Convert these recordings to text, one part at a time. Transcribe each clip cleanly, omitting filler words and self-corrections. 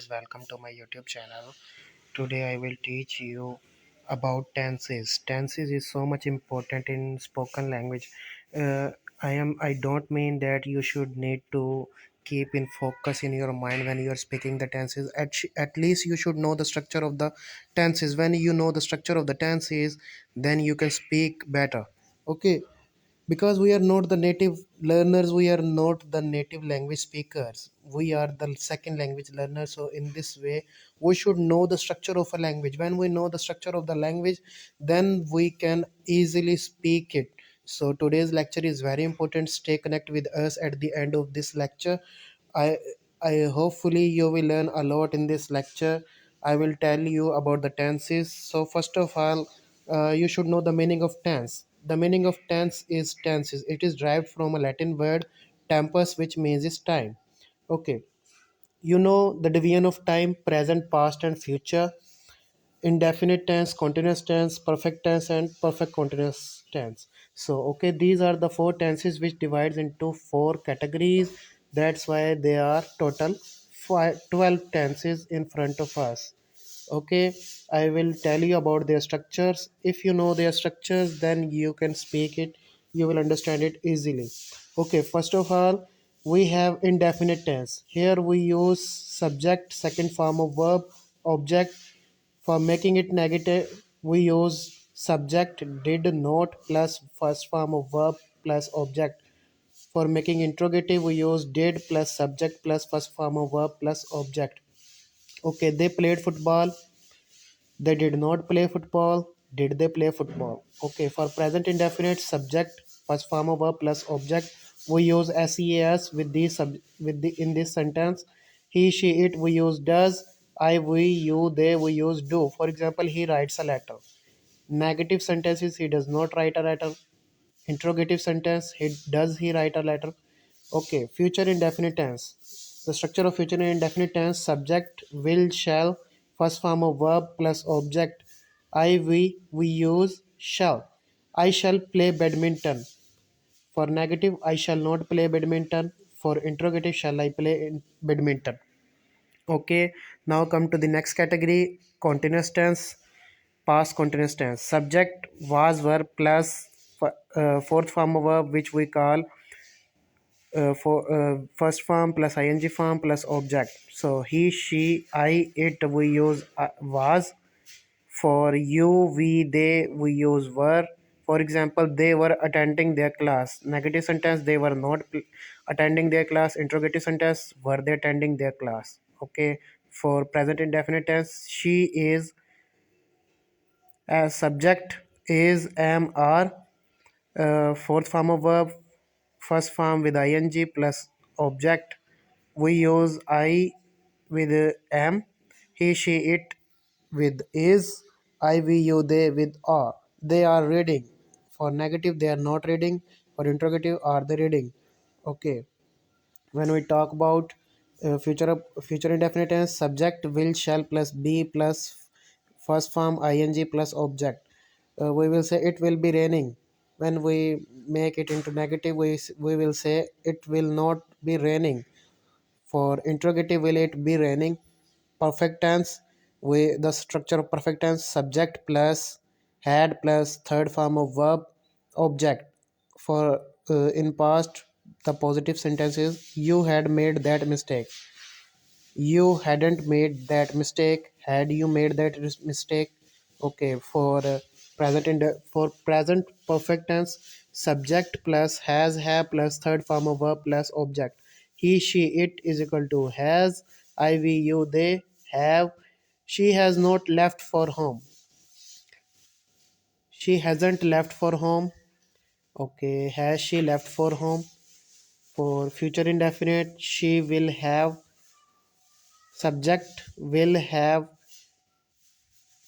viewers, welcome to my YouTube channel. Today I will teach you about tenses. Tenses is so much important in spoken language. Uh, I don't mean that you should need to keep in focus in your mind when you are speaking the tenses. At least you should know the structure of the tenses. When you know the structure of the tenses, then you can speak better. Okay, because we are not the native learners, we are not the native language speakers, we are the second language learners. So in this way we should know the structure of a language. When we know the structure of the language, then we can easily speak it. So today's lecture is very important. Stay connected with us at the end of this lecture. I I hopefully you will learn a lot in this lecture. I will tell you about the tenses. So first of all, you should know the meaning of tense. The meaning of tense is tenses. It is derived from a Latin word tempus, which means is time. Okay, you know the division of time: present, past, and future. Indefinite tense, continuous tense, perfect tense, and perfect continuous tense. So okay, these are the four tenses which divides into four categories. That's why there are total 12 tenses in front of us. Okay, I will tell you about their structures. If you know their structures, then you can speak it, you will understand it easily. Okay, first of all, we have indefinite tense. Here we use subject, second form of verb, object. For making it negative, we use subject did not plus first form of verb plus object. For making interrogative, we use did plus subject plus first form of verb plus object. Okay, they played football. They did not play football. Did they play football? Okay, for present indefinite, subject first form of verb plus object. We use SEAS with the in this sentence. He, she, it. We use does. I, we, you, they. We use do. For example, he writes a letter. Negative sentences: he does not write a letter. Interrogative sentence: he write a letter? Okay, future indefinite tense. The structure of future indefinite tense: subject will shall, first form of verb plus object. I, we use shall. I shall play badminton. For negative, I shall not play badminton. For interrogative, shall I play badminton? Okay, now come to the next category: continuous tense. Past continuous tense. Subject was verb plus fourth form of verb, which we call for first form plus ing form plus object. So he, she, I, it, we use was. For you, we, they, we use were. For example, they were attending their class. Negative sentence: they were not attending their class. Interrogative sentence: were they attending their class? Okay, for present indefinite tense, she is. As subject is, am, are. Fourth form of verb, first form with ing plus object. We use I with am. He, she, it with is. I, we, you, they with are. They are reading. For negative, they are not reading. For interrogative, are they reading? Okay, when we talk about future indefinite tense: subject will shall plus be plus first form ing plus object. We will say it will be raining. When we make it into negative, we will say it will not be raining. For interrogative, will it be raining? Perfect tense, we the structure of perfect tense: subject plus had plus third form of verb object. For in past, the positive sentences: you had made that mistake. You hadn't made that mistake. Had you made that mistake? Okay, for for present perfect tense: subject plus has, have plus third form of verb plus object. He, she, it is equal to has. I, we, you, they have. She has not left for home. She hasn't left for home. Okay, has she left for home? For future indefinite, she will have. Subject will have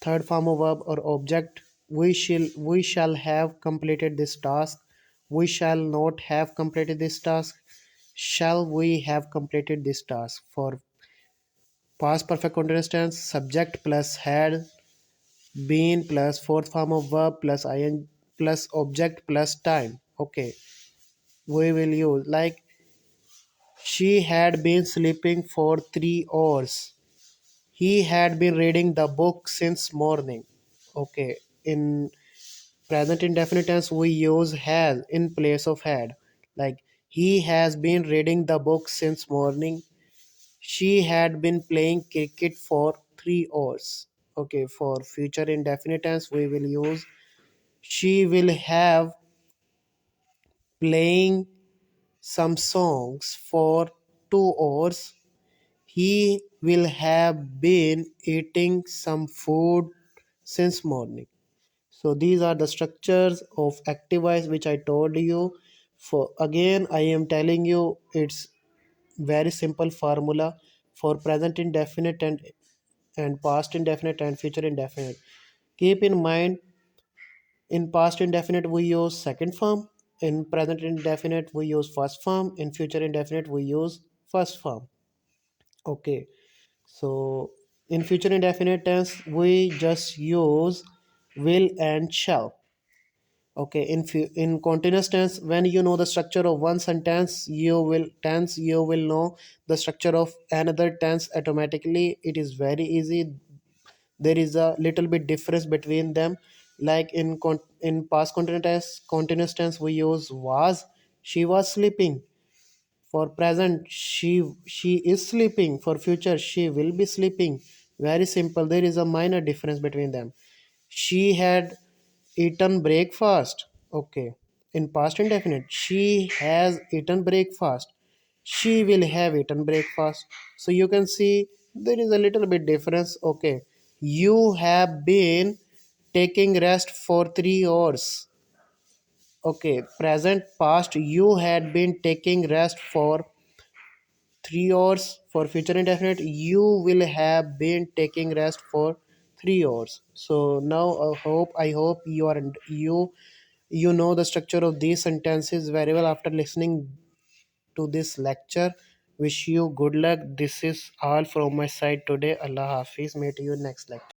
third form of verb or object. We shall have completed this task. We shall not have completed this task. Shall we have completed this task? For past perfect continuous tense: subject plus had been plus fourth form of verb plus ing plus object plus time. Okay, we will use like she had been sleeping for 3 hours. He had been reading the book since morning. Okay, in present indefinite tense we use has in place of had. Like, he has been reading the book since morning. She had been playing cricket for 3 hours. Okay, for future indefinite tense we will use she will have playing some songs for 2 hours. He will have been eating some food since morning. So these are the structures of active voice which I told you. For again, I am telling you it's very simple formula for present indefinite and past indefinite and future indefinite. Keep in mind, in past indefinite we use second form, in present indefinite we use first form, in future indefinite we use first form. Okay, so in future indefinite tense we just use will and shall. Okay, in continuous tense, when you know the structure of one sentence, you will know the structure of another tense automatically. It is very easy. There is a little bit difference between them. Like in past continuous tense we use was. She was sleeping. For present, she is sleeping. For future, she will be sleeping. Very simple. There is a minor difference between them. She had eaten breakfast. Okay. In past indefinite, she has eaten breakfast. She will have eaten breakfast. So you can see there is a little bit difference. Okay. You have been taking rest for 3 hours. Okay. Present, past, you had been taking rest for 3 hours. For future indefinite, you will have been taking rest for 3 hours. So now I hope you know the structure of these sentences very well after listening to this lecture. Wish you good luck. This is all from my side today. Allah Hafiz. Meet you next lecture.